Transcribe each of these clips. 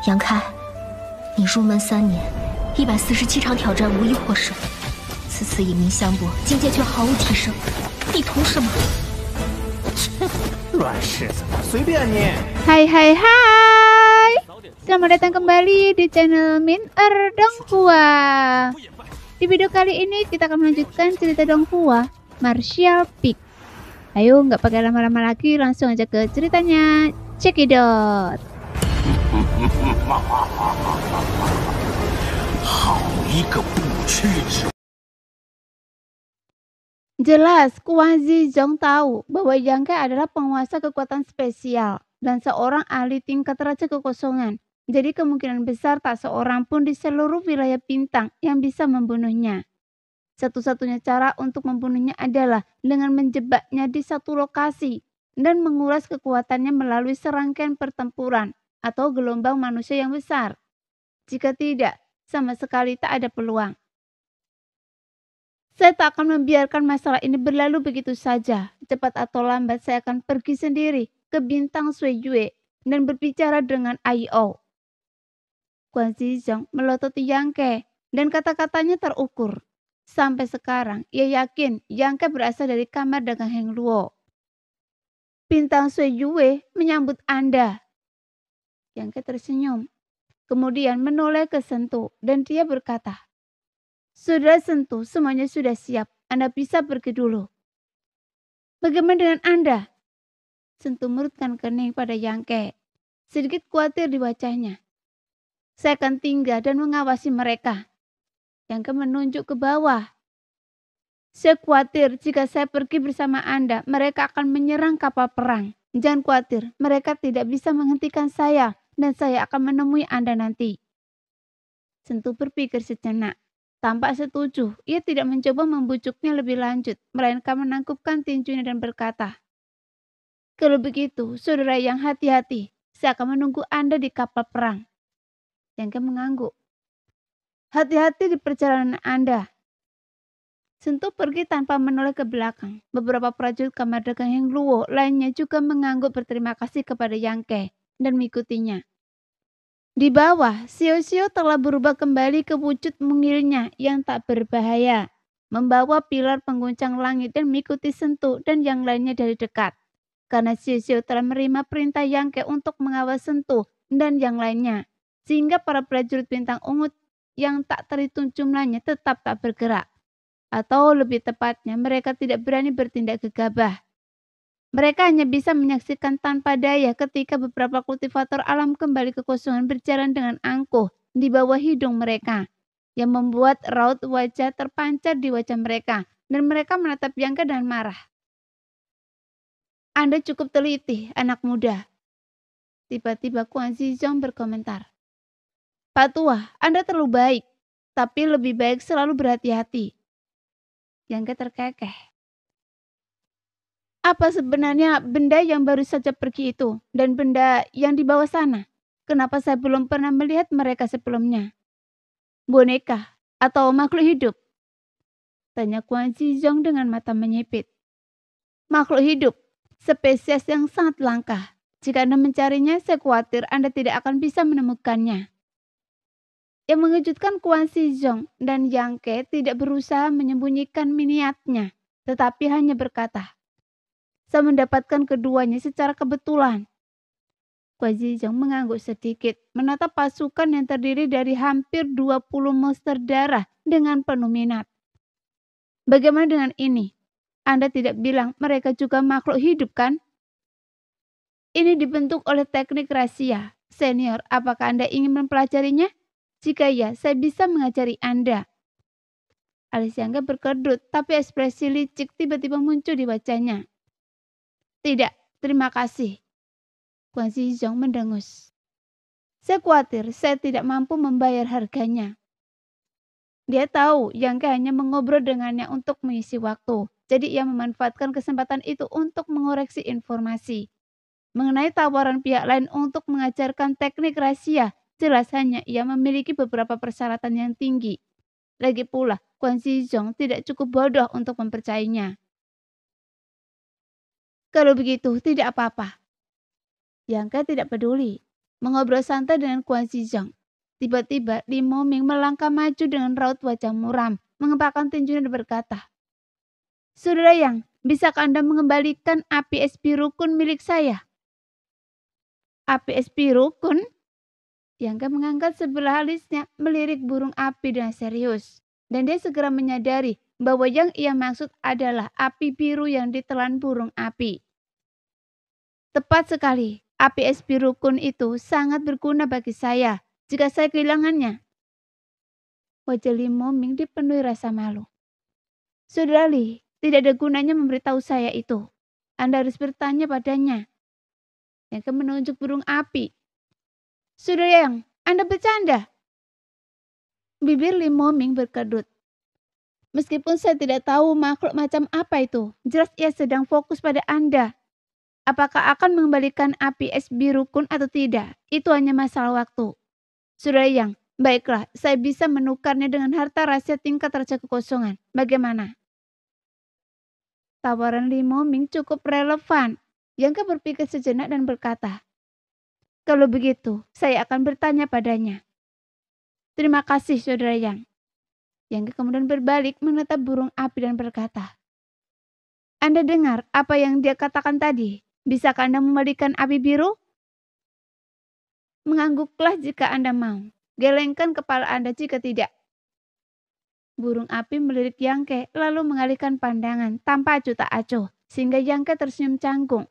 杨开，你入门3年，147场挑战无一获胜，此次以命相搏，境界却毫无提升，你图什么？乱柿子，随便你。Hai hai hai, selamat datang kembali di channel Min Donghua. Di video kali ini kita akan melanjutkan cerita Donghua Martial Peak. Ayo nggak pakai lama-lama lagi, langsung aja ke ceritanya. Check it out. 好一个不屈之！ Jelas, Quan Zizong tahu bahwa Yang Ke adalah penguasa kekuatan spesial dan seorang ahli tingkat Raja Kekosongan. Jadi kemungkinan besar tak seorang pun di seluruh wilayah bintang yang bisa membunuhnya. Satu-satunya cara untuk membunuhnya adalah dengan menjebaknya di satu lokasi dan menguras kekuatannya melalui serangkaian pertempuran atau gelombang manusia yang besar. Jika tidak, sama sekali tak ada peluang. Saya tak akan membiarkan masalah ini berlalu begitu saja. Cepat atau lambat saya akan pergi sendiri ke bintang Sui Yue dan berbicara dengan Ai-O. Quan Zizong melototi Yang Ke dan kata-katanya terukur. Sampai sekarang ia yakin Yang Ke berasal dari kamar dagang Heng Luo. Bintang Sui Yue menyambut Anda. Yang Ke tersenyum. Kemudian menoleh ke Sentu dan dia berkata, "Sudah Sentu, semuanya sudah siap. Anda bisa pergi dulu." "Bagaimana dengan Anda?" Sentu merutkan kening pada Yang Ke. Sedikit khawatir di wajahnya. "Saya akan tinggal dan mengawasi mereka." Yang Ke menunjuk ke bawah. "Saya khawatir jika saya pergi bersama Anda, mereka akan menyerang kapal perang. Jangan khawatir, mereka tidak bisa menghentikan saya dan saya akan menemui Anda nanti." Sentu berpikir sejenak. Tampak setuju, ia tidak mencoba membujuknya lebih lanjut, melainkan menangkupkan tinjunya dan berkata, "Kalau begitu, saudara yang hati-hati, saya akan menunggu Anda di kapal perang." Yang Ke mengangguk. "Hati-hati di perjalanan Anda." Sentu pergi tanpa menoleh ke belakang. Beberapa prajurit kamar dagang Heng Luo lainnya juga mengangguk berterima kasih kepada Yang Ke dan mengikutinya. Di bawah, Xiao telah berubah kembali ke wujud mungilnya yang tak berbahaya, membawa pilar pengguncang langit dan mengikuti Sentu dan yang lainnya dari dekat. Karena Xiao telah menerima perintah Yang Ke untuk mengawal Sentu dan yang lainnya, sehingga para prajurit bintang ungu yang tak terhitung jumlahnya tetap tak bergerak. Atau lebih tepatnya, mereka tidak berani bertindak gegabah. Mereka hanya bisa menyaksikan tanpa daya ketika beberapa kultivator alam kembali ke kosongan berjalan dengan angkuh di bawah hidung mereka, yang membuat raut wajah terpancar di wajah mereka, dan mereka menatap Yang Ke dengan marah. "Anda cukup teliti, anak muda." Tiba-tiba Quan Zizong berkomentar. "Pak Tua, Anda terlalu baik, tapi lebih baik selalu berhati-hati." Yang Ke terkekeh. "Apa sebenarnya benda yang baru saja pergi itu dan benda yang dibawa sana? Kenapa saya belum pernah melihat mereka sebelumnya? Boneka atau makhluk hidup?" tanya Quan Zizong dengan mata menyipit. "Makhluk hidup, spesies yang sangat langka. Jika Anda mencarinya, saya khawatir Anda tidak akan bisa menemukannya." Yang mengejutkan Quan Zizong dan Yang Ke tidak berusaha menyembunyikan niatnya, tetapi hanya berkata, "Saya mendapatkan keduanya secara kebetulan." Quan Zizong mengangguk sedikit, menatap pasukan yang terdiri dari hampir 20 monster darah dengan penuh minat. "Bagaimana dengan ini? Anda tidak bilang mereka juga makhluk hidup, kan?" "Ini dibentuk oleh teknik rahasia. Senior, apakah Anda ingin mempelajarinya? Jika ya, saya bisa mengajari Anda." Alis Yang Ke berkedut, tapi ekspresi licik tiba-tiba muncul di wajahnya. "Tidak, terima kasih." Quan Zizong mendengus. "Saya khawatir saya tidak mampu membayar harganya." Dia tahu Yang Ke hanya mengobrol dengannya untuk mengisi waktu, jadi ia memanfaatkan kesempatan itu untuk mengoreksi informasi. Mengenai tawaran pihak lain untuk mengajarkan teknik rahasia, jelas hanya ia memiliki beberapa persyaratan yang tinggi. Lagi pula, Quan Zizong tidak cukup bodoh untuk mempercayainya. "Kalau begitu, tidak apa-apa." Yang Ke tidak peduli. mengobrol santai dengan Guan Xizong. Tiba-tiba Li Moming melangkah maju dengan raut wajah muram, mengepakkan tinjunya dan berkata, "Saudara Yang, bisakah Anda mengembalikan api es biru kun milik saya?" "Api es biru kun?" Yang mengangkat sebelah alisnya melirik burung api dengan serius. Dan dia segera menyadari bahwa yang ia maksud adalah api biru yang ditelan burung api. Tepat sekali, api es biru kun itu sangat berguna bagi saya jika saya kehilangannya. Wajah Li Moming dipenuhi rasa malu. "Saudara Li, tidak ada gunanya memberitahu saya itu. Anda harus bertanya padanya." Yang menunjuk burung api. "Saudara Yang, Anda bercanda?" Bibir Li Moming berkedut. "Meskipun saya tidak tahu makhluk macam apa itu, jelas ia sedang fokus pada Anda. Apakah akan mengembalikan api es biru kun atau tidak, itu hanya masalah waktu. Saudara Yang, baiklah, saya bisa menukarnya dengan harta rahasia tingkat raja kekosongan. Bagaimana?" Tawaran Li Moming cukup relevan. Yang berpikir sejenak dan berkata, "Kalau begitu, saya akan bertanya padanya." "Terima kasih, Saudara Yang." Yang kemudian berbalik menatap burung api dan berkata, "Anda dengar apa yang dia katakan tadi? Bisakah Anda membalikan api biru?" "Mengangguklah jika Anda mau. Gelengkan kepala Anda jika tidak." Burung api melirik Yangke lalu mengalihkan pandangan tanpa acuh tak acuh, sehingga Yangke tersenyum canggung.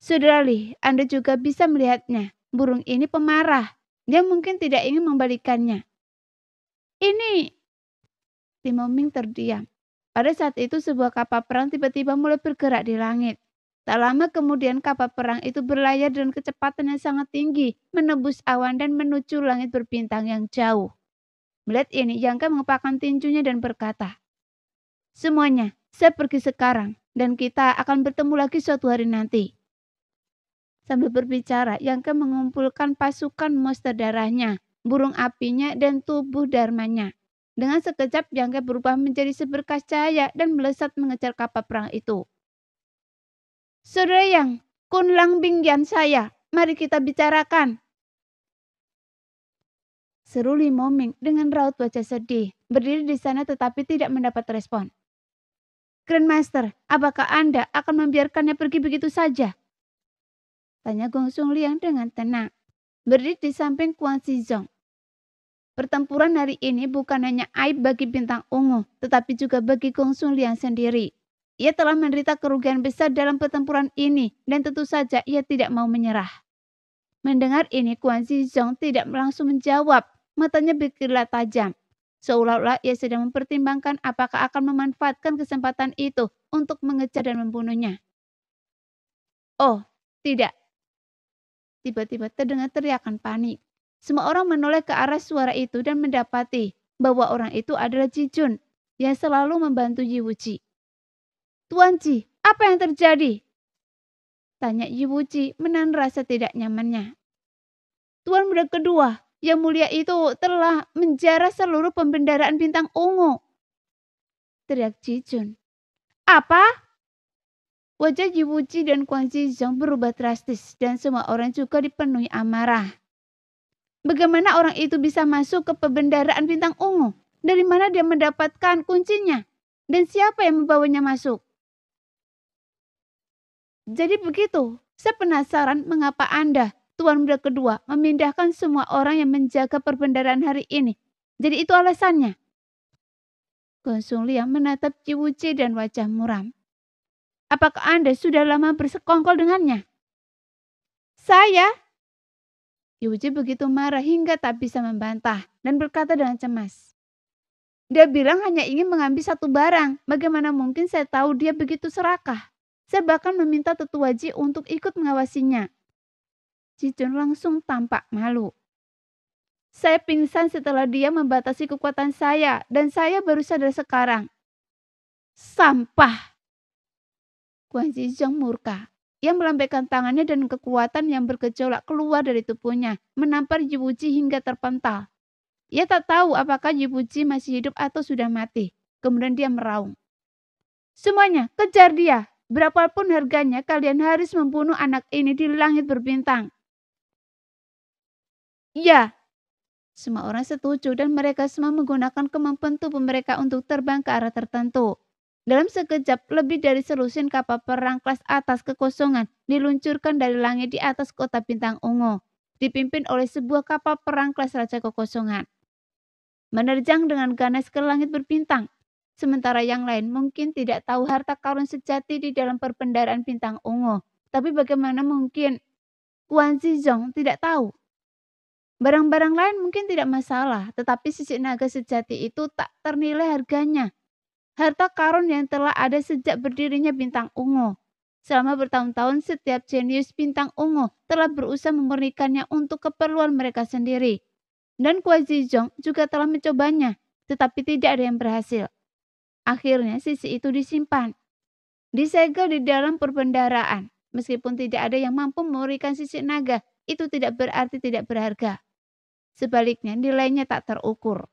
"Saudara Li, Anda juga bisa melihatnya. Burung ini pemarah. Dia mungkin tidak ingin membalikannya." "Ini..." Li Moming terdiam. Pada saat itu sebuah kapal perang tiba-tiba mulai bergerak di langit. Tak lama kemudian kapal perang itu berlayar dengan kecepatan yang sangat tinggi, menembus awan dan menuju langit berbintang yang jauh. Melihat ini, Yangke mengepakkan tinjunya dan berkata, "Semuanya, saya pergi sekarang dan kita akan bertemu lagi suatu hari nanti." Sambil berbicara, Yangke mengumpulkan pasukan monster darahnya, burung apinya, dan tubuh dharmanya. Dengan sekejap, Yangke berubah menjadi seberkas cahaya dan melesat mengejar kapal perang itu. "Saudara Yang, Kun Lang Bingyan saya, mari kita bicarakan." Seru Li Moming dengan raut wajah sedih, berdiri di sana tetapi tidak mendapat respon. "Grandmaster, apakah Anda akan membiarkannya pergi begitu saja?" Tanya Gong Sung Liang dengan tenang, berdiri di samping Guan Xizong. Pertempuran hari ini bukan hanya aib bagi bintang ungu, tetapi juga bagi Gong Sung Liang sendiri. Ia telah menderita kerugian besar dalam pertempuran ini dan tentu saja ia tidak mau menyerah. Mendengar ini, Guan Xizong tidak langsung menjawab, matanya berkilat tajam. Seolah-olah ia sedang mempertimbangkan apakah akan memanfaatkan kesempatan itu untuk mengejar dan membunuhnya. "Oh, tidak." Tiba-tiba terdengar teriakan panik. Semua orang menoleh ke arah suara itu dan mendapati bahwa orang itu adalah Ji Jun yang selalu membantu Yi Wuji. "Tuan Ji, apa yang terjadi?" tanya Yi Wuji menahan rasa tidak nyamannya. "Tuan muda kedua, yang mulia itu telah menjara seluruh pembendaraan bintang ungu," teriak Ji Jun. "Apa?" Wajah Yi Wuji dan Guan Xizong berubah drastis dan semua orang juga dipenuhi amarah. Bagaimana orang itu bisa masuk ke pembendaraan bintang ungu? Dari mana dia mendapatkan kuncinya? Dan siapa yang membawanya masuk? Jadi begitu, saya penasaran mengapa Anda, Tuan muda kedua, memindahkan semua orang yang menjaga perbendaraan hari ini. Jadi itu alasannya? Gong Sung Liang menatap Ji Wuji dan wajah muram. "Apakah Anda sudah lama bersekongkol dengannya?" "Saya?" Yi Wuji begitu marah hingga tak bisa membantah dan berkata dengan cemas. "Dia bilang hanya ingin mengambil satu barang. Bagaimana mungkin saya tahu dia begitu serakah? Saya bahkan meminta tetua Ji untuk ikut mengawasinya." Ji Jun langsung tampak malu. "Saya pingsan setelah dia membatasi kekuatan saya dan saya baru sadar sekarang." "Sampah!" Guan Xizong murka. Ia melambaikan tangannya dan kekuatan yang bergejolak keluar dari tubuhnya, menampar Yi Wuji hingga terpental. Ia tak tahu apakah Yi Wuji masih hidup atau sudah mati. Kemudian dia meraung. "Semuanya, kejar dia! Berapapun harganya, kalian harus membunuh anak ini di langit berbintang." Ya, semua orang setuju dan mereka semua menggunakan kemampuan tubuh mereka untuk terbang ke arah tertentu. Dalam sekejap, lebih dari selusin kapal perang kelas atas kekosongan diluncurkan dari langit di atas kota bintang ungu, dipimpin oleh sebuah kapal perang kelas Raja Kekosongan. Menerjang dengan ganas ke langit berbintang. Sementara yang lain mungkin tidak tahu harta karun sejati di dalam perbendaharaan bintang ungu. Tapi bagaimana mungkin Guan Zizong tidak tahu? Barang-barang lain mungkin tidak masalah, tetapi sisik naga sejati itu tak ternilai harganya. Harta karun yang telah ada sejak berdirinya bintang ungu. Selama bertahun-tahun setiap jenius bintang ungu telah berusaha memurnikannya untuk keperluan mereka sendiri. Dan Guan Zizong juga telah mencobanya, tetapi tidak ada yang berhasil. Akhirnya sisik itu disimpan, disegel di dalam perbendaharaan. Meskipun tidak ada yang mampu memurnikan sisik naga, itu tidak berarti tidak berharga. Sebaliknya nilainya tak terukur.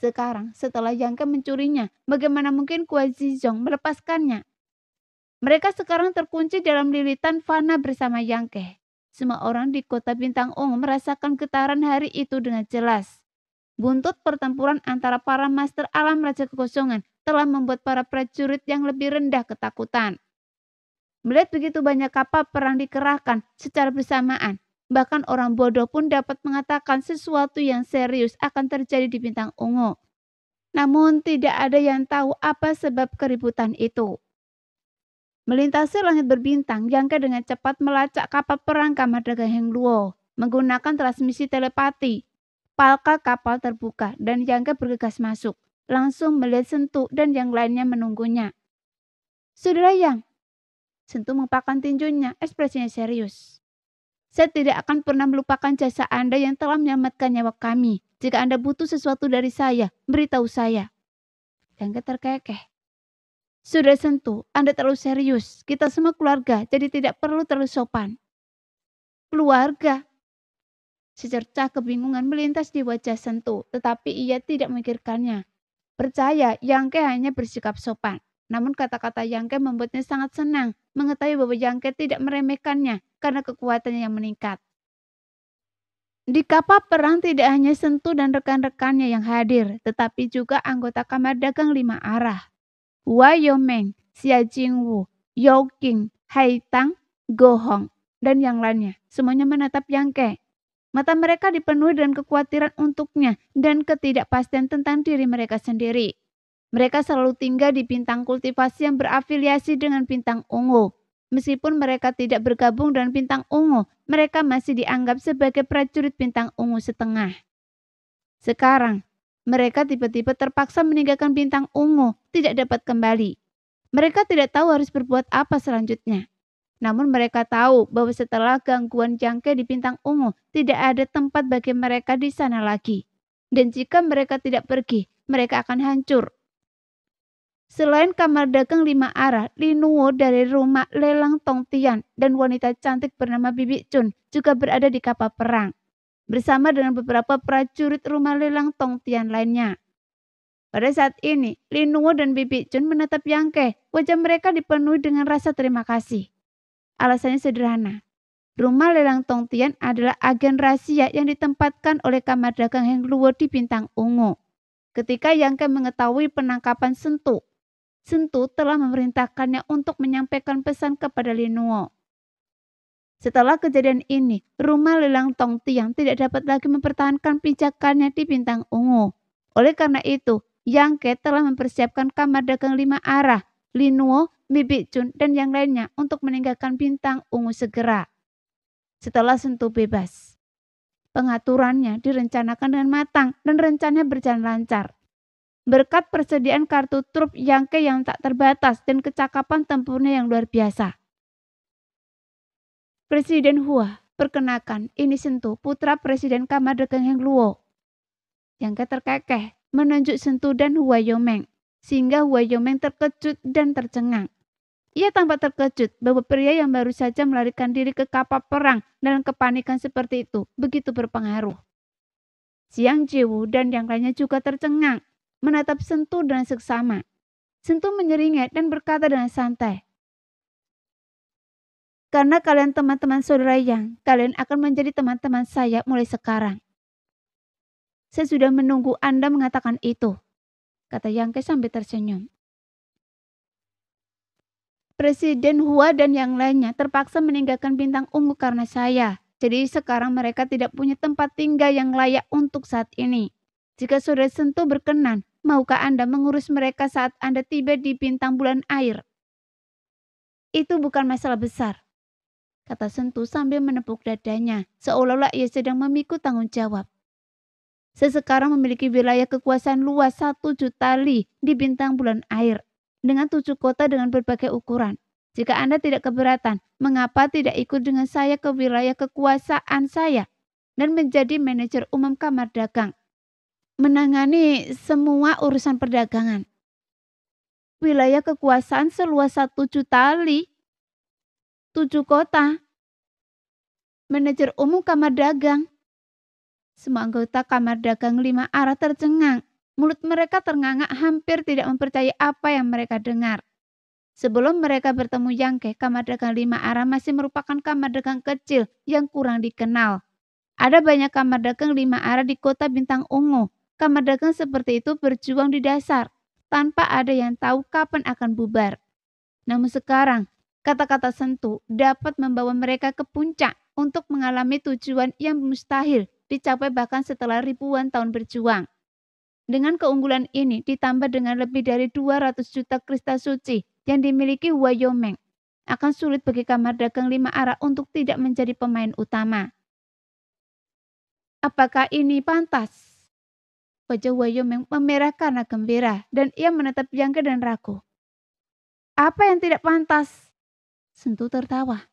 Sekarang setelah Yang Ke mencurinya, bagaimana mungkin Guan Zizong melepaskannya? Mereka sekarang terkunci dalam lilitan fana bersama Yang Ke. Semua orang di kota bintang ungu merasakan getaran hari itu dengan jelas. Buntut pertempuran antara para master alam Raja Kekosongan telah membuat para prajurit yang lebih rendah ketakutan. Melihat begitu banyak kapal perang dikerahkan secara bersamaan, bahkan orang bodoh pun dapat mengatakan sesuatu yang serius akan terjadi di bintang ungu. Namun tidak ada yang tahu apa sebab keributan itu. Melintasi langit berbintang, Yang Ke dengan cepat melacak kapal perang kamar dagang Heng Luo menggunakan transmisi telepati. Palka kapal terbuka dan Yang Ke bergegas masuk, langsung melihat Sentu dan yang lainnya menunggunya. Saudara Yang, Sentu mengepakkan tinjunya, ekspresinya serius. Saya tidak akan pernah melupakan jasa Anda yang telah menyelamatkan nyawa kami. Jika Anda butuh sesuatu dari saya, beritahu saya. Yang Ke terkekeh. Sudah Sentu, Anda terlalu serius. Kita semua keluarga, jadi tidak perlu terlalu sopan. Keluarga? Secercah kebingungan melintas di wajah Sentu, tetapi ia tidak memikirkannya. Percaya, Yang Ke hanya bersikap sopan. Namun kata-kata Yang Ke membuatnya sangat senang, mengetahui bahwa Yang Ke tidak meremehkannya karena kekuatannya yang meningkat. Di kapal perang tidak hanya Sentu dan rekan-rekannya yang hadir, tetapi juga anggota kamar dagang 5 arah. Wei Yomeng, Xia Jingwu, Yao Qing, Hai Tang, Go Hong, dan yang lainnya. Semuanya menatap Yang Ke. Mata mereka dipenuhi dengan kekhawatiran untuknya dan ketidakpastian tentang diri mereka sendiri. Mereka selalu tinggal di bintang kultivasi yang berafiliasi dengan bintang ungu. Meskipun mereka tidak bergabung dengan bintang ungu, mereka masih dianggap sebagai prajurit bintang ungu setengah. Sekarang, mereka tiba-tiba terpaksa meninggalkan bintang ungu, tidak dapat kembali. Mereka tidak tahu harus berbuat apa selanjutnya. Namun mereka tahu bahwa setelah gangguan Yang Ke di bintang ungu, tidak ada tempat bagi mereka di sana lagi. Dan jika mereka tidak pergi, mereka akan hancur. Selain kamar dagang 5 arah, Li Nuo dari rumah lelang Tong Tian dan wanita cantik bernama Bibi Chun juga berada di kapal perang, bersama dengan beberapa prajurit rumah lelang Tong Tian lainnya. Pada saat ini, Li Nuo dan Bibi Chun menatap Yang Ke. Wajah mereka dipenuhi dengan rasa terima kasih. Alasannya sederhana. Rumah lelang Tong Tian adalah agen rahasia yang ditempatkan oleh kamar dagang Heng Luo di bintang ungu. Ketika Yang Ke mengetahui penangkapan Sentu telah memerintahkannya untuk menyampaikan pesan kepada Li Nuo. Setelah kejadian ini, rumah lelang Tong Tian tidak dapat lagi mempertahankan pijakannya di bintang ungu. Oleh karena itu, Yang Ke telah mempersiapkan kamar dagang 5 arah, Li Nuo, Bibi Chun, dan yang lainnya untuk meninggalkan bintang ungu segera. Setelah Sentu bebas, pengaturannya direncanakan dengan matang dan rencananya berjalan lancar. Berkat persediaan kartu trup Yang Ke yang tak terbatas dan kecakapan tempurnya yang luar biasa. Presiden Hua, perkenalkan, ini Sentu, putra Presiden Kamar Dagang Heng Luo. Yang Ke terkekeh menunjuk Sentu dan Hua Yomeng, sehingga Hua Yomeng terkejut dan tercengang. Ia tampak terkejut bahwa pria yang baru saja melarikan diri ke kapal perang dalam kepanikan seperti itu begitu berpengaruh. Xiang Jiwu dan yang lainnya juga tercengang, menatap Sentu dengan seksama. Sentu menyeringai dan berkata dengan santai, Karena kalian teman-teman saudara Yang, kalian akan menjadi teman-teman saya mulai sekarang. Saya sudah menunggu Anda mengatakan itu, kata Yang Ke sambil tersenyum. Presiden Hua dan yang lainnya terpaksa meninggalkan bintang ungu karena saya. Jadi sekarang mereka tidak punya tempat tinggal yang layak untuk saat ini. Jika saudara Sentu berkenan, maukah Anda mengurus mereka saat Anda tiba di bintang bulan air? Itu bukan masalah besar, kata Sentu sambil menepuk dadanya, seolah-olah ia sedang memikul tanggung jawab. Saya sekarang memiliki wilayah kekuasaan luas 1 juta li di bintang bulan air, dengan 7 kota dengan berbagai ukuran. Jika Anda tidak keberatan, mengapa tidak ikut dengan saya ke wilayah kekuasaan saya dan menjadi manajer umum kamar dagang, menangani semua urusan perdagangan? Wilayah kekuasaan seluas 1 juta li, 7 kota, manajer umum kamar dagang. Semua anggota kamar dagang 5 arah tercengang. Mulut mereka terngangak, hampir tidak mempercayai apa yang mereka dengar. Sebelum mereka bertemu Yang Ke, kamar dagang 5 arah masih merupakan kamar dagang kecil yang kurang dikenal. Ada banyak kamar dagang 5 arah di kota bintang ungu. Kamar dagang seperti itu berjuang di dasar, tanpa ada yang tahu kapan akan bubar. Namun sekarang, kata-kata Sentu dapat membawa mereka ke puncak untuk mengalami tujuan yang mustahil dicapai bahkan setelah ribuan tahun berjuang. Dengan keunggulan ini ditambah dengan lebih dari 200 juta kristal suci yang dimiliki Wyoming, akan sulit bagi kamar dagang 5 arah untuk tidak menjadi pemain utama. Apakah ini pantas? Wajah Wyoming memerah karena gembira dan ia menatap Yang Ke dan ragu. Apa yang tidak pantas? Sentu tertawa.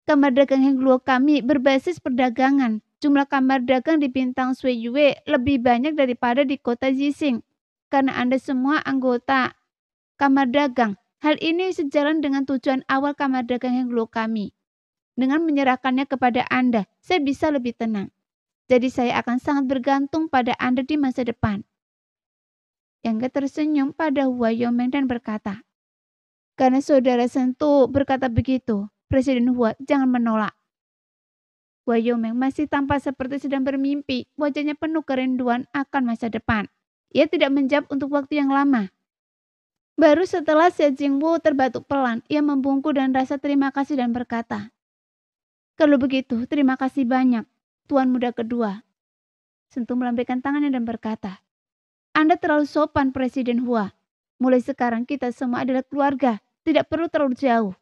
Kamar dagang Hengluo kami berbasis perdagangan. Jumlah kamar dagang di bintang Suiyue lebih banyak daripada di kota Jixing. Karena Anda semua anggota kamar dagang, hal ini sejalan dengan tujuan awal kamar dagang Hengluo kami. Dengan menyerahkannya kepada Anda, saya bisa lebih tenang. Jadi saya akan sangat bergantung pada Anda di masa depan. Yang Ke tersenyum pada Wyoming dan berkata, karena saudara Sentu berkata begitu, Presiden Hua jangan menolak. Wyoming masih tampak seperti sedang bermimpi, wajahnya penuh kerinduan akan masa depan. Ia tidak menjawab untuk waktu yang lama. Baru setelah Xie Jingwu terbatuk pelan, ia membungkuk dan rasa terima kasih dan berkata, kalau begitu, terima kasih banyak, Tuan Muda kedua. Sentu melambaikan tangannya dan berkata, Anda terlalu sopan, Presiden Hua. Mulai sekarang kita semua adalah keluarga, tidak perlu terlalu jauh.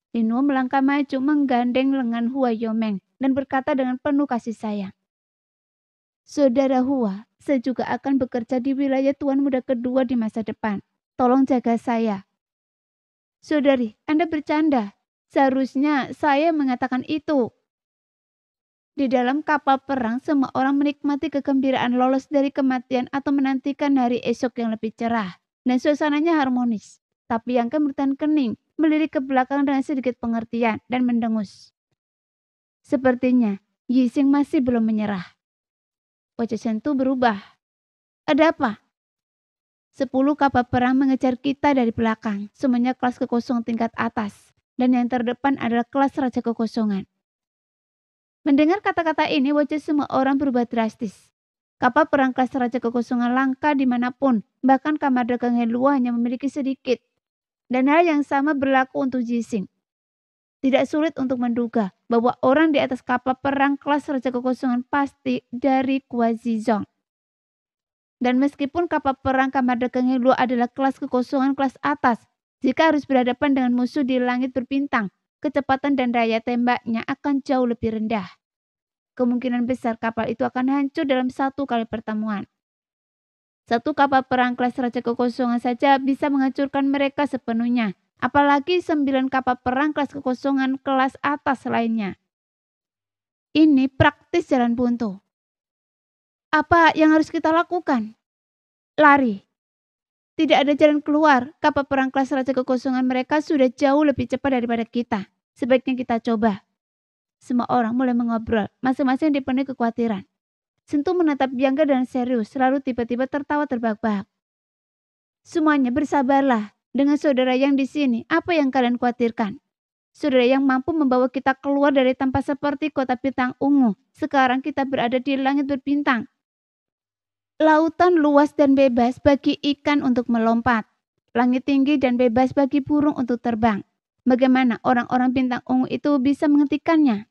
Linwo melangkah maju menggandeng lengan Hua Yomeng dan berkata dengan penuh kasih sayang. Saudara Hua, saya juga akan bekerja di wilayah Tuan Muda kedua di masa depan. Tolong jaga saya. Saudari, Anda bercanda. Seharusnya saya mengatakan itu. Di dalam kapal perang, semua orang menikmati kegembiraan lolos dari kematian atau menantikan hari esok yang lebih cerah. Dan suasananya harmonis. Tapi Yang Ke bertahan kening, melirik ke belakang dengan sedikit pengertian dan mendengus. Sepertinya Yixing masih belum menyerah. Wajah Sentu berubah. Ada apa? 10 kapal perang mengejar kita dari belakang, semuanya kelas kekosongan tingkat atas, dan yang terdepan adalah kelas Raja Kekosongan. Mendengar kata-kata ini, wajah semua orang berubah drastis. Kapal perang kelas Raja Kekosongan langka dimanapun, bahkan kamar dagang Hengluo hanya memiliki sedikit. Dan hal yang sama berlaku untuk Jixing. Tidak sulit untuk menduga bahwa orang di atas kapal perang kelas Raja Kekosongan pasti dari Guazhizhong. Dan meskipun kapal perang kamar dagang Hengluo adalah kelas kekosongan kelas atas, jika harus berhadapan dengan musuh di langit berbintang, kecepatan dan daya tembaknya akan jauh lebih rendah. Kemungkinan besar kapal itu akan hancur dalam 1 kali pertemuan. 1 kapal perang kelas Raja Kekosongan saja bisa menghancurkan mereka sepenuhnya, apalagi 9 kapal perang kelas kekosongan kelas atas lainnya. Ini praktis jalan buntu. Apa yang harus kita lakukan? Lari. Tidak ada jalan keluar, kapal perang kelas Raja Kekosongan mereka sudah jauh lebih cepat daripada kita. Sebaiknya kita coba. Semua orang mulai mengobrol, masing-masing dipenuhi kekhawatiran. Sentu menatap Yang Ke dan serius, lalu tiba-tiba tertawa terbahak-bahak. Semuanya bersabarlah. Dengan saudara yang di sini, apa yang kalian khawatirkan? Saudara, yang mampu membawa kita keluar dari tempat seperti kota bintang ungu. Sekarang kita berada di langit berbintang. Lautan luas dan bebas bagi ikan untuk melompat. Langit tinggi dan bebas bagi burung untuk terbang. Bagaimana orang-orang bintang ungu itu bisa menghentikannya?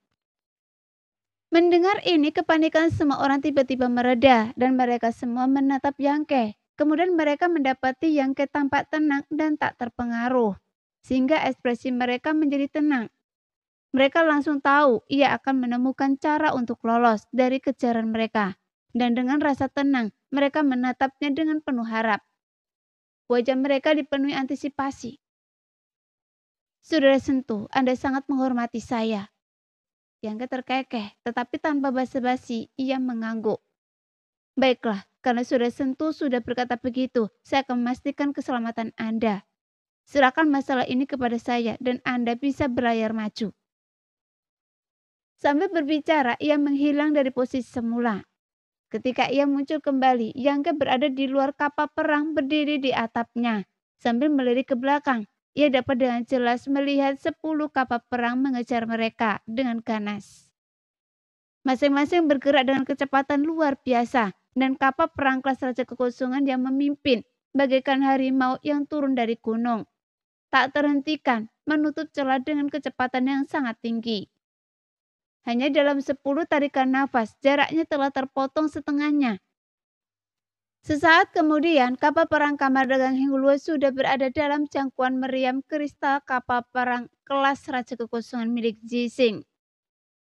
Mendengar ini, kepanikan semua orang tiba-tiba mereda dan mereka semua menatap Yangke. Kemudian mereka mendapati Yangke tampak tenang dan tak terpengaruh, sehingga ekspresi mereka menjadi tenang. Mereka langsung tahu ia akan menemukan cara untuk lolos dari kejaran mereka. Dan dengan rasa tenang, mereka menatapnya dengan penuh harap. Wajah mereka dipenuhi antisipasi. Saudara Sentuh, Anda sangat menghormati saya. Yangke terkekeh, tetapi tanpa basa-basi, ia mengangguk. Baiklah, karena Saudara Sentuh sudah berkata begitu, saya akan memastikan keselamatan Anda. Serahkan masalah ini kepada saya dan Anda bisa berlayar maju. Sambil berbicara, ia menghilang dari posisi semula. Ketika ia muncul kembali, Yangke berada di luar kapal perang berdiri di atapnya. Sambil melirik ke belakang, ia dapat dengan jelas melihat 10 kapal perang mengejar mereka dengan ganas. Masing-masing bergerak dengan kecepatan luar biasa dan kapal perang kelas Raja Kekosongan yang memimpin bagaikan harimau yang turun dari gunung. Tak terhentikan, menutup celah dengan kecepatan yang sangat tinggi. Hanya dalam 10 tarikan nafas, jaraknya telah terpotong setengahnya. Sesaat kemudian, kapal perang Kamardagang Hengluo sudah berada dalam jangkauan meriam kristal kapal perang kelas Raja Kekosongan milik Zixing.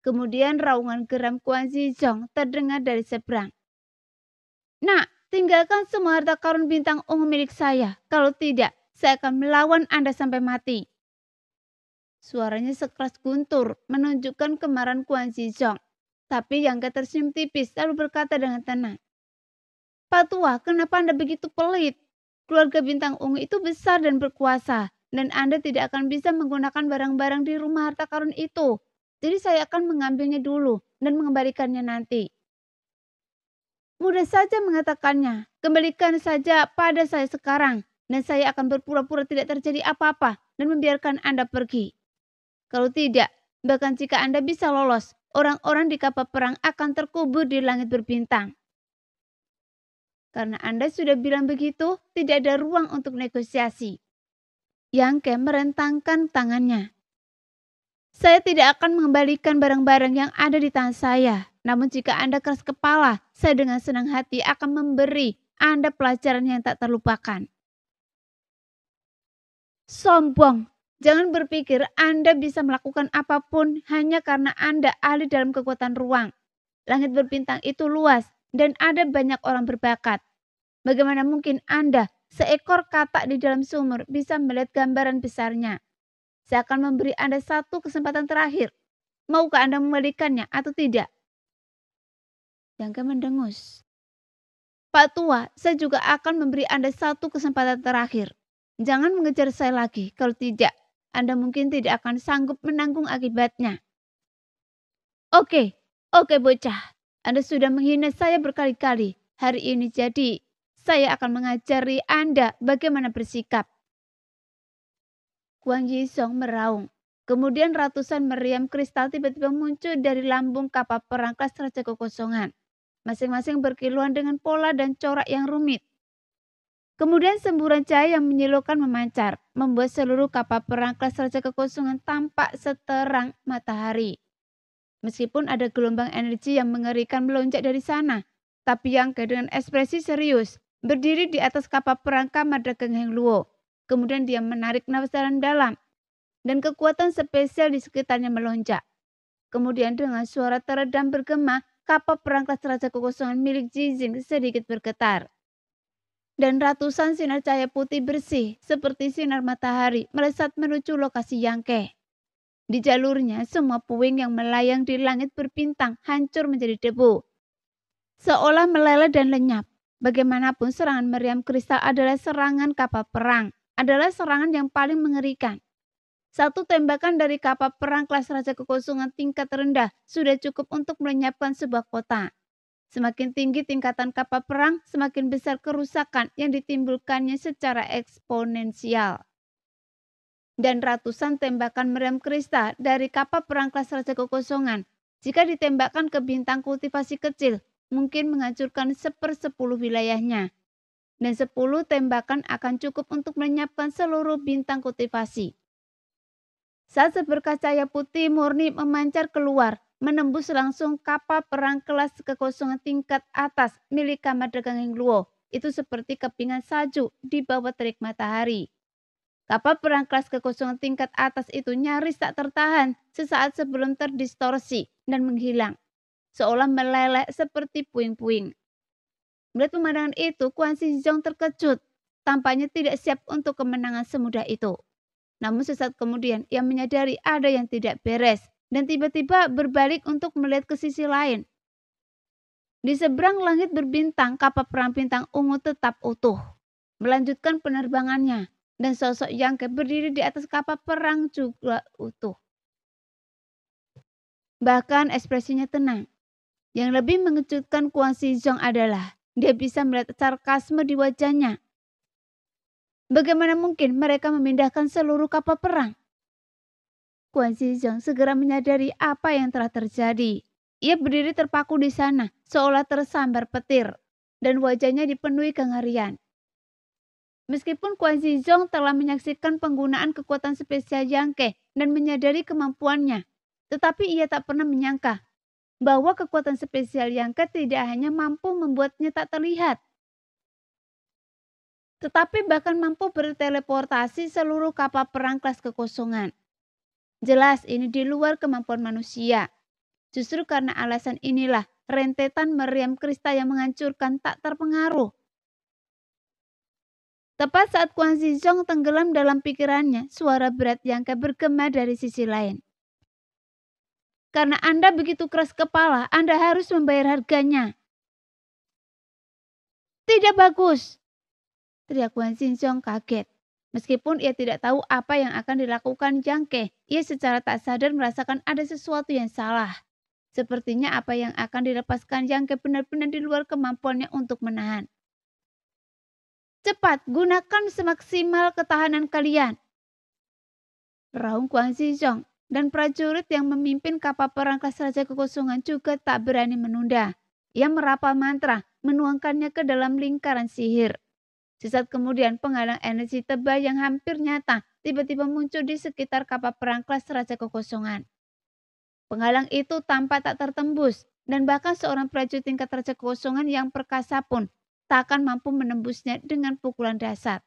Kemudian raungan geram Kuan Zizong terdengar dari seberang. Nak, tinggalkan semua harta karun bintang ungu milik saya. Kalau tidak, saya akan melawan Anda sampai mati. Suaranya sekeras guntur, menunjukkan kemarahan Kuan Zizong. Tapi Yangke tersenyum tipis lalu berkata dengan tenang. Pak Tua, kenapa Anda begitu pelit? Keluarga bintang ungu itu besar dan berkuasa, dan Anda tidak akan bisa menggunakan barang-barang di rumah harta karun itu. Jadi saya akan mengambilnya dulu dan mengembalikannya nanti. Mudah saja mengatakannya, kembalikan saja pada saya sekarang, dan saya akan berpura-pura tidak terjadi apa-apa dan membiarkan Anda pergi. Kalau tidak, bahkan jika Anda bisa lolos, orang-orang di kapal perang akan terkubur di langit berbintang. Karena Anda sudah bilang begitu, tidak ada ruang untuk negosiasi. Yangke merentangkan tangannya. Saya tidak akan mengembalikan barang-barang yang ada di tangan saya. Namun jika Anda keras kepala, saya dengan senang hati akan memberi Anda pelajaran yang tak terlupakan. Sombong. Jangan berpikir Anda bisa melakukan apapun hanya karena Anda ahli dalam kekuatan ruang. Langit berbintang itu luas dan ada banyak orang berbakat. Bagaimana mungkin Anda, seekor katak di dalam sumur, bisa melihat gambaran besarnya? Saya akan memberi Anda satu kesempatan terakhir. Maukah Anda membalikannya atau tidak? Yangke mendengus. Pak Tua, saya juga akan memberi Anda satu kesempatan terakhir. Jangan mengejar saya lagi, kalau tidak, Anda mungkin tidak akan sanggup menanggung akibatnya. Oke, bocah. Anda sudah menghina saya berkali-kali. Hari ini jadi, saya akan mengajari Anda bagaimana bersikap. Kuan Yizong meraung. Kemudian ratusan meriam kristal tiba-tiba muncul dari lambung kapal perang kelas Raja Kekosongan. Masing-masing berkiluan dengan pola dan corak yang rumit. Kemudian semburan cahaya yang menyilaukan memancar, membuat seluruh kapal perang kelas Raja Kekosongan tampak seterang matahari. Meskipun ada gelombang energi yang mengerikan melonjak dari sana, tapi Yangke dengan ekspresi serius berdiri di atas kapal perang Kamardagang Hengluo. Kemudian dia menarik nafas dalam-dalam, dan kekuatan spesial di sekitarnya melonjak. Kemudian dengan suara teredam bergema, kapal perang kelas Raja Kekosongan milik Zixing sedikit bergetar. Dan ratusan sinar cahaya putih bersih seperti sinar matahari melesat menuju lokasi Yangke. Di jalurnya, semua puing yang melayang di langit berbintang hancur menjadi debu. Seolah meleleh dan lenyap. Bagaimanapun serangan meriam kristal adalah serangan kapal perang, adalah serangan yang paling mengerikan. Satu tembakan dari kapal perang kelas Raja Kekosongan tingkat rendah sudah cukup untuk melenyapkan sebuah kota. Semakin tinggi tingkatan kapal perang, semakin besar kerusakan yang ditimbulkannya secara eksponensial. dan ratusan tembakan meriam krista dari kapal perang kelas Raja Kekosongan. Jika ditembakkan ke bintang kultivasi kecil, mungkin menghancurkan 1/10 wilayahnya. Dan 10 tembakan akan cukup untuk melenyapkan seluruh bintang kultivasi. Saat seberkas cahaya putih murni memancar keluar, menembus langsung kapal perang kelas Kekosongan tingkat atas milik Kamar Dagang Hengluo. Itu seperti kepingan salju di bawah terik matahari. Kapal perang kelas Kekosongan tingkat atas itu nyaris tak tertahan sesaat sebelum terdistorsi dan menghilang, seolah meleleh seperti puing-puing. Melihat pemandangan itu, Quan Xizong terkejut. Tampaknya tidak siap untuk kemenangan semudah itu. Namun sesaat kemudian ia menyadari ada yang tidak beres dan tiba-tiba berbalik untuk melihat ke sisi lain. Di seberang langit berbintang, kapal perang bintang ungu tetap utuh, melanjutkan penerbangannya, dan sosok Yang Ke berdiri di atas kapal perang juga utuh. Bahkan ekspresinya tenang. Yang lebih mengejutkan Quan Xizong adalah dia bisa melihat sarkasme di wajahnya. Bagaimana mungkin mereka memindahkan seluruh kapal perang? Quan Xizong segera menyadari apa yang telah terjadi. Ia berdiri terpaku di sana, seolah tersambar petir, dan wajahnya dipenuhi kengerian. Meskipun Quan Xizong telah menyaksikan penggunaan kekuatan spesial Yang Ke dan menyadari kemampuannya, tetapi ia tak pernah menyangka bahwa kekuatan spesial Yang Ke tidak hanya mampu membuatnya tak terlihat, tetapi bahkan mampu berteleportasi seluruh kapal perang kelas Kekosongan. Jelas ini di luar kemampuan manusia. Justru karena alasan inilah rentetan meriam krista yang menghancurkan tak terpengaruh. Tepat saat Quan Xizong tenggelam dalam pikirannya, suara berat Yang Ke bergema dari sisi lain. Karena Anda begitu keras kepala, Anda harus membayar harganya. Tidak bagus, teriak Quan Xizong kaget. Meskipun ia tidak tahu apa yang akan dilakukan Yang Ke, ia secara tak sadar merasakan ada sesuatu yang salah. Sepertinya apa yang akan dilepaskan Yang Ke benar-benar di luar kemampuannya untuk menahan. Cepat, gunakan semaksimal ketahanan kalian, raung Quan Xizong, dan prajurit yang memimpin kapal perang kelas Raja Kekosongan juga tak berani menunda. Ia merapal mantra, menuangkannya ke dalam lingkaran sihir. Sesaat kemudian penghalang energi tebal yang hampir nyata tiba-tiba muncul di sekitar kapal perang kelas Raja Kekosongan. Penghalang itu tampak tak tertembus dan bahkan seorang prajurit tingkat Raja Kekosongan yang perkasa pun tak akan mampu menembusnya dengan pukulan dasar.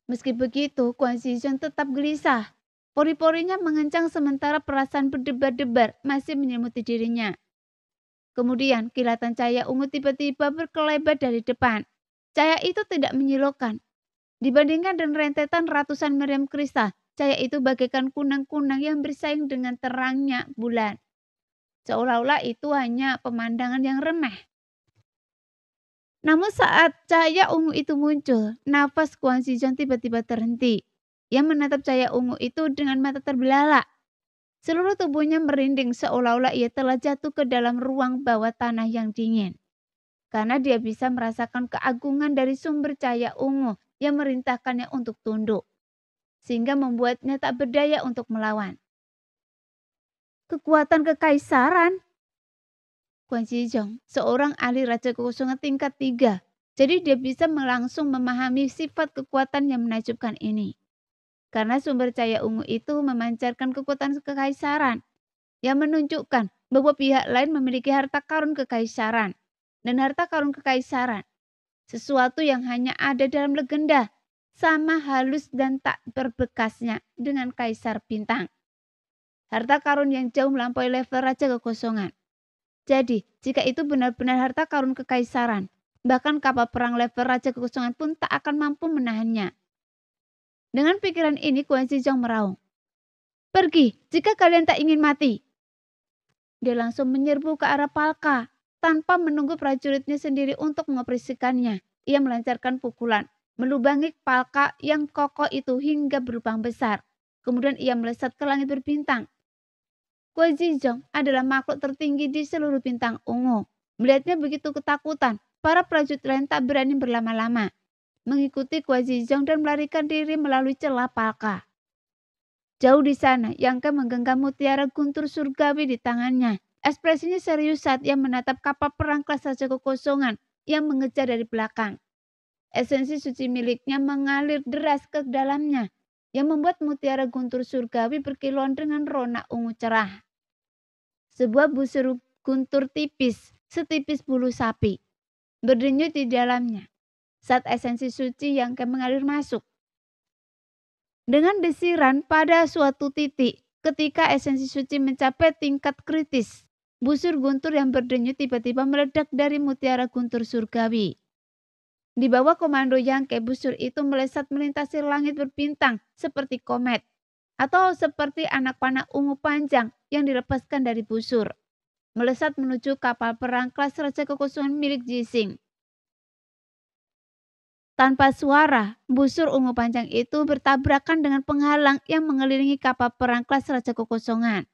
Meski begitu, Quan Xizong tetap gelisah. Pori-porinya mengencang sementara perasaan berdebar-debar masih menyelimuti dirinya. Kemudian kilatan cahaya ungu tiba-tiba berkelebat dari depan. Cahaya itu tidak menyilaukan. Dibandingkan dengan rentetan ratusan meriam krista, cahaya itu bagaikan kunang-kunang yang bersaing dengan terangnya bulan. Seolah-olah itu hanya pemandangan yang remeh. Namun saat cahaya ungu itu muncul, nafas Quan Xizong tiba-tiba terhenti. Ia menatap cahaya ungu itu dengan mata terbelalak. Seluruh tubuhnya merinding seolah-olah ia telah jatuh ke dalam ruang bawah tanah yang dingin. Karena dia bisa merasakan keagungan dari sumber cahaya ungu yang merintahkannya untuk tunduk. Sehingga membuatnya tak berdaya untuk melawan. Kekuatan kekaisaran. Quan Xizong, seorang ahli Raja Kekosongan tingkat 3. Jadi dia bisa langsung memahami sifat kekuatan yang menakjubkan ini. Karena sumber cahaya ungu itu memancarkan kekuatan kekaisaran yang menunjukkan bahwa pihak lain memiliki harta karun kekaisaran. Dan harta karun kekaisaran, sesuatu yang hanya ada dalam legenda, sama halus dan tak berbekasnya dengan Kaisar Bintang. Harta karun yang jauh melampaui level Raja Kekosongan. Jadi, jika itu benar-benar harta karun kekaisaran, bahkan kapal perang level Raja Kekosongan pun tak akan mampu menahannya. Dengan pikiran ini, Quan Xizong meraung. Pergi, jika kalian tak ingin mati. Dia langsung menyerbu ke arah Palka, tanpa menunggu prajuritnya sendiri untuk mengoperasikannya. Ia melancarkan pukulan, melubangi Palka yang kokoh itu hingga berlubang besar. Kemudian ia melesat ke langit berbintang. Quan Xizong adalah makhluk tertinggi di seluruh bintang ungu. Melihatnya begitu ketakutan, para prajurit lain tak berani berlama-lama. mengikuti Kuai Zizong dan melarikan diri melalui celah palka. Jauh di sana, Yang Ke menggenggam mutiara guntur surgawi di tangannya. Ekspresinya serius saat ia menatap kapal perang kelas Raja Kekosongan yang mengejar dari belakang. Esensi suci miliknya mengalir deras ke dalamnya, yang membuat mutiara guntur surgawi berkilauan dengan rona ungu cerah. Sebuah busur guntur tipis, setipis bulu sapi, berdenyut di dalamnya saat esensi suci Yang Ke mengalir masuk. Dengan desiran pada suatu titik, ketika esensi suci mencapai tingkat kritis, busur guntur yang berdenyut tiba-tiba meledak dari mutiara guntur surgawi. Di bawah komando Yang Ke, busur itu melesat melintasi langit berbintang seperti komet, atau seperti anak panah ungu panjang yang dilepaskan dari busur, melesat menuju kapal perang kelas Raja Kekosongan milik Jixing. Tanpa suara, busur ungu panjang itu bertabrakan dengan penghalang yang mengelilingi kapal perang kelas Raja Kekosongan.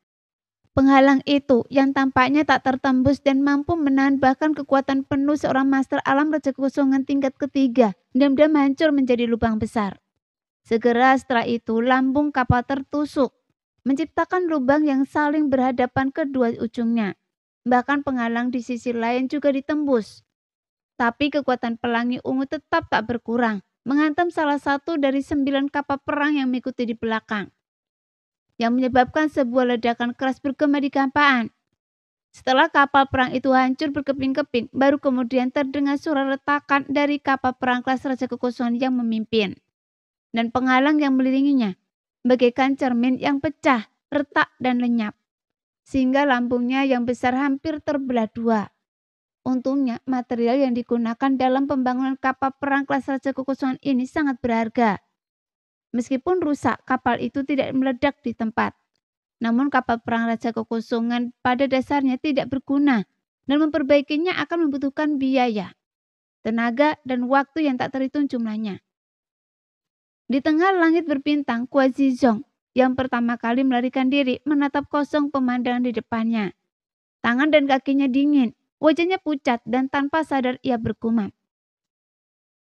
Penghalang itu yang tampaknya tak tertembus dan mampu menahan bahkan kekuatan penuh seorang master alam Raja Kekosongan tingkat ketiga, diam-diam hancur menjadi lubang besar. Segera setelah itu lambung kapal tertusuk, menciptakan lubang yang saling berhadapan kedua ujungnya. Bahkan penghalang di sisi lain juga ditembus. Tapi kekuatan pelangi ungu tetap tak berkurang, menghantam salah satu dari 9 kapal perang yang mengikuti di belakang, yang menyebabkan sebuah ledakan keras bergema di gampaan. Setelah kapal perang itu hancur berkeping-keping, baru kemudian terdengar suara retakan dari kapal perang kelas Raja Kekosongan yang memimpin, dan penghalang yang melilinginya, bagaikan cermin yang pecah, retak dan lenyap, sehingga lambungnya yang besar hampir terbelah dua. Untungnya, material yang digunakan dalam pembangunan kapal perang kelas Raja Kekosongan ini sangat berharga. Meskipun rusak, kapal itu tidak meledak di tempat. Namun kapal perang Raja Kekosongan pada dasarnya tidak berguna, dan memperbaikinya akan membutuhkan biaya, tenaga, dan waktu yang tak terhitung jumlahnya. Di tengah langit berbintang, Kuai Zizong yang pertama kali melarikan diri menatap kosong pemandangan di depannya. Tangan dan kakinya dingin. Wajahnya pucat dan tanpa sadar ia bergumam.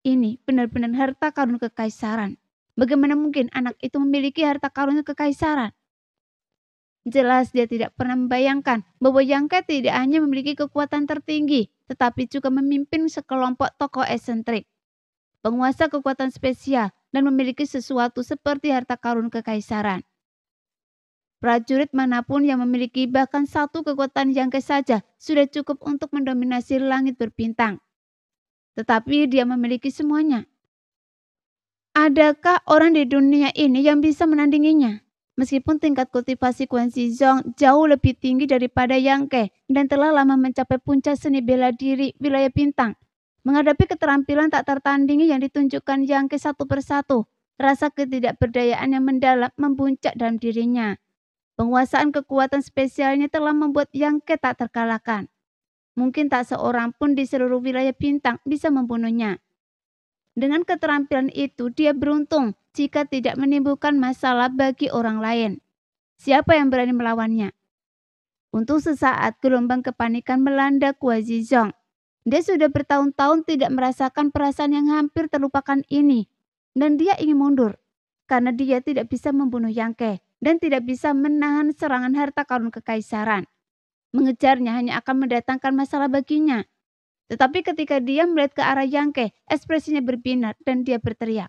Ini benar-benar harta karun kekaisaran. Bagaimana mungkin anak itu memiliki harta karun kekaisaran? Jelas dia tidak pernah membayangkan bahwa Yang Ke tidak hanya memiliki kekuatan tertinggi, tetapi juga memimpin sekelompok tokoh eksentrik, penguasa kekuatan spesial, dan memiliki sesuatu seperti harta karun kekaisaran. Prajurit manapun yang memiliki bahkan satu kekuatan Yang Ke saja sudah cukup untuk mendominasi langit berbintang. Tetapi dia memiliki semuanya. Adakah orang di dunia ini yang bisa menandinginya? Meskipun tingkat kultivasi Kuai Zizong jauh lebih tinggi daripada Yang Ke dan telah lama mencapai puncak seni bela diri wilayah bintang, menghadapi keterampilan tak tertandingi yang ditunjukkan Yang Ke satu persatu, rasa ketidakberdayaan yang mendalam membuncak dalam dirinya. Penguasaan kekuatan spesialnya telah membuat Yang Ke tak terkalahkan. Mungkin tak seorang pun di seluruh wilayah bintang bisa membunuhnya. Dengan keterampilan itu, dia beruntung jika tidak menimbulkan masalah bagi orang lain. Siapa yang berani melawannya? Untuk sesaat, gelombang kepanikan melanda Kuai Zizong. Dia sudah bertahun-tahun tidak merasakan perasaan yang hampir terlupakan ini. Dan dia ingin mundur, karena dia tidak bisa membunuh Yang Ke dan tidak bisa menahan serangan harta karun kekaisaran. Mengejarnya hanya akan mendatangkan masalah baginya. Tetapi ketika dia melihat ke arah Yang Ke, ekspresinya berbinar dan dia berteriak,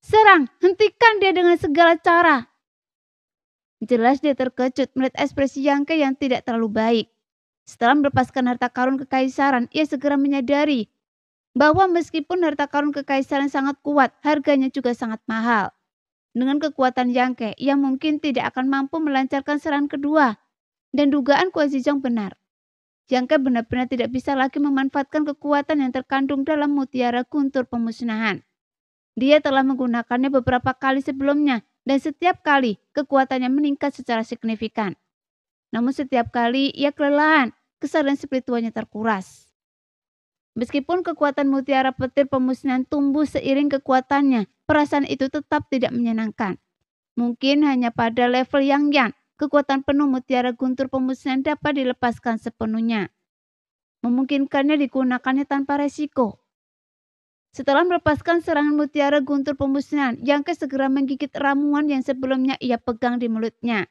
"Serang! Hentikan dia dengan segala cara!" Jelas dia terkejut melihat ekspresi Yang Ke yang tidak terlalu baik. Setelah melepaskan harta karun kekaisaran, ia segera menyadari bahwa meskipun harta karun kekaisaran sangat kuat, harganya juga sangat mahal. Dengan kekuatan Yang Ke, ia mungkin tidak akan mampu melancarkan serangan kedua. Dan dugaan Kuai Zizong benar. Yang Ke benar-benar tidak bisa lagi memanfaatkan kekuatan yang terkandung dalam mutiara guntur pemusnahan. Dia telah menggunakannya beberapa kali sebelumnya, dan setiap kali kekuatannya meningkat secara signifikan. Namun setiap kali ia kelelahan, kesadaran spiritualnya terkuras. Meskipun kekuatan mutiara petir pemusnahan tumbuh seiring kekuatannya, perasaan itu tetap tidak menyenangkan. Mungkin hanya pada level yang kekuatan penuh mutiara guntur pemusnahan dapat dilepaskan sepenuhnya, memungkinkannya digunakannya tanpa resiko. Setelah melepaskan serangan mutiara guntur pemusnahan, Yang Ke segera menggigit ramuan yang sebelumnya ia pegang di mulutnya.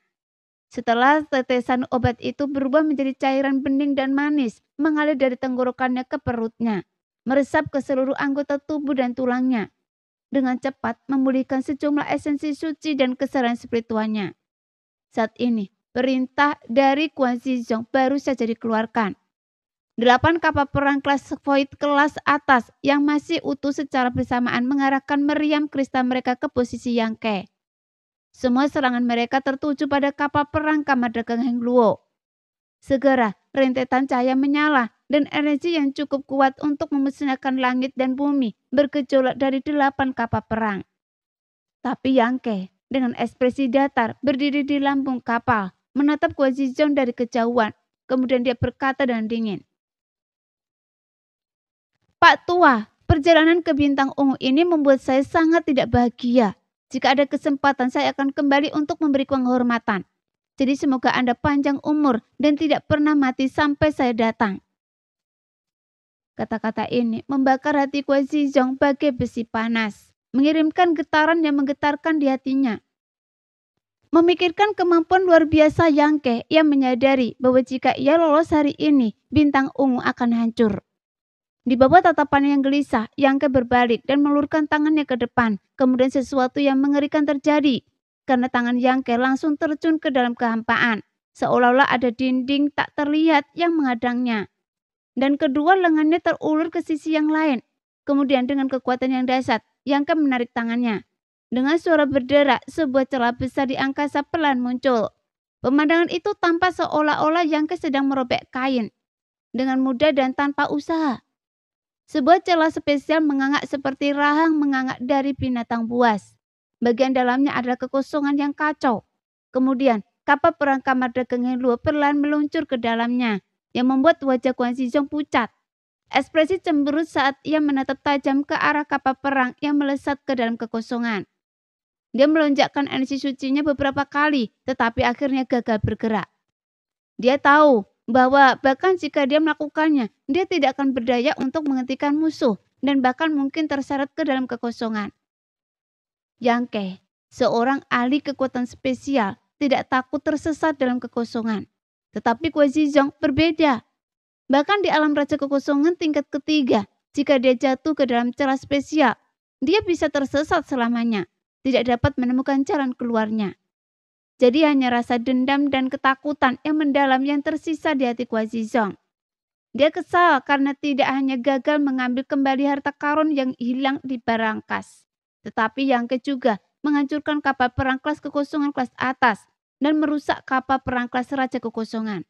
Setelah tetesan obat itu berubah menjadi cairan bening dan manis, mengalir dari tenggorokannya ke perutnya, meresap ke seluruh anggota tubuh dan tulangnya. Dengan cepat memulihkan sejumlah esensi suci dan kesadaran spiritualnya. Saat ini, perintah dari Guan Xizong baru saja dikeluarkan. 8 kapal perang kelas Void kelas atas yang masih utuh secara bersamaan mengarahkan meriam kristal mereka ke posisi Yang Ke. Semua serangan mereka tertuju pada kapal perang kamar dagang Heng Luo. Segera, rentetan cahaya menyala dan energi yang cukup kuat untuk memusnahkan langit dan bumi bergejolak dari 8 kapal perang. Tapi Yang Ke dengan ekspresi datar berdiri di lambung kapal, menatap Guan Xizong dari kejauhan. Kemudian dia berkata dengan dingin, "Pak Tua, perjalanan ke Bintang Ungu ini membuat saya sangat tidak bahagia. Jika ada kesempatan saya akan kembali untuk memberi penghormatan. Jadi semoga Anda panjang umur dan tidak pernah mati sampai saya datang." Kata-kata ini membakar hati Guan Xizong bagai besi panas, mengirimkan getaran yang menggetarkan di hatinya. Memikirkan kemampuan luar biasa Yang Ke, ia menyadari bahwa jika ia lolos hari ini, Bintang Ungu akan hancur. Di bawah tatapan yang gelisah, Yang Ke berbalik dan meluruskan tangannya ke depan. Kemudian sesuatu yang mengerikan terjadi, karena tangan Yang Ke langsung terjun ke dalam kehampaan, seolah-olah ada dinding tak terlihat yang menghadangnya. Dan kedua lengannya terulur ke sisi yang lain. Kemudian dengan kekuatan yang dahsyat, Yang Ke menarik tangannya. Dengan suara berderak, sebuah celah besar di angkasa pelan muncul. Pemandangan itu tampak seolah-olah Yang Ke sedang merobek kain dengan mudah dan tanpa usaha. Sebuah celah spesial mengangak seperti rahang mengangak dari binatang buas. Bagian dalamnya adalah kekosongan yang kacau. Kemudian, kapal perang kamar dagang Heng Luo perlahan meluncur ke dalamnya, yang membuat wajah Guan Xizong pucat. Ekspresi cemberut saat ia menatap tajam ke arah kapal perang yang melesat ke dalam kekosongan. Dia melonjakkan energi sucinya beberapa kali, tetapi akhirnya gagal bergerak. Dia tahu bahwa bahkan jika dia melakukannya, dia tidak akan berdaya untuk menghentikan musuh dan bahkan mungkin terseret ke dalam kekosongan. Yang Ke, seorang ahli kekuatan spesial, tidak takut tersesat dalam kekosongan. Tetapi Guan Xizong berbeda. Bahkan di alam raja kekosongan tingkat ketiga, jika dia jatuh ke dalam celah spesial, dia bisa tersesat selamanya, tidak dapat menemukan jalan keluarnya. Jadi hanya rasa dendam dan ketakutan yang mendalam yang tersisa di hati Guan Xizong. Dia kesal karena tidak hanya gagal mengambil kembali harta karun yang hilang di Barangkas, tetapi Yang Ke juga menghancurkan kapal perang kelas kekosongan kelas atas dan merusak kapal perang kelas raja kekosongan.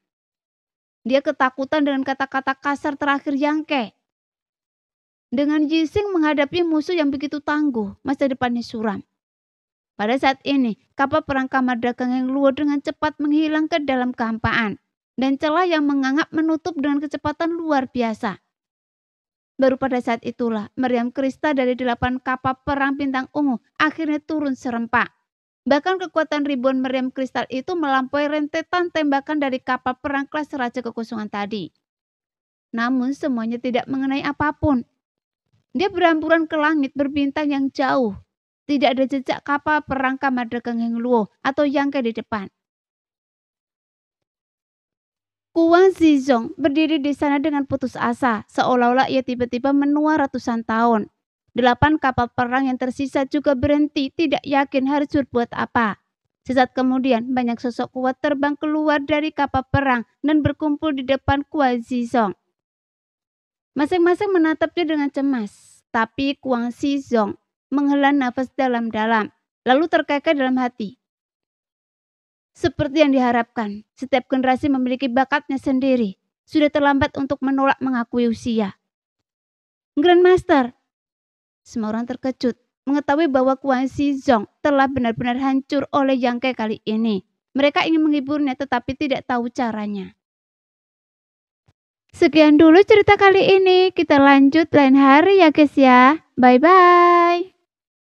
Dia ketakutan dengan kata-kata kasar terakhir Yang Ke. Dengan Yixing menghadapi musuh yang begitu tangguh, masa depannya suram. Pada saat ini, kapal perang kamar dagang Heng Luo dengan cepat menghilang ke dalam kehampaan, dan celah yang mengangap menutup dengan kecepatan luar biasa. Baru pada saat itulah, meriam kristal dari 8 kapal perang bintang ungu akhirnya turun serempak. Bahkan kekuatan ribuan meriam kristal itu melampaui rentetan tembakan dari kapal perang kelas Raja Kekosongan tadi. Namun semuanya tidak mengenai apapun. Dia berhamburan ke langit berbintang yang jauh. Tidak ada jejak kapal perang kamar dagang Heng Luo atau Yang Ke di depan. Guan Xizong berdiri di sana dengan putus asa, seolah-olah ia tiba-tiba menua ratusan tahun. 8 kapal perang yang tersisa juga berhenti, tidak yakin harus berbuat apa. Sesaat kemudian, banyak sosok kuat terbang keluar dari kapal perang dan berkumpul di depan Guan Xizong. Masing-masing menatapnya dengan cemas, tapi Guan Xizong menghela nafas dalam-dalam, lalu terkekeh dalam hati. Seperti yang diharapkan, setiap generasi memiliki bakatnya sendiri. Sudah terlambat untuk menolak mengakui usia. Grandmaster, semua orang terkejut mengetahui bahwa Guan Xizong telah benar-benar hancur oleh Yang Ke kali ini. Mereka ingin menghiburnya tetapi tidak tahu caranya. Sekian dulu cerita kali ini. Kita lanjut lain hari ya guys ya. Bye-bye.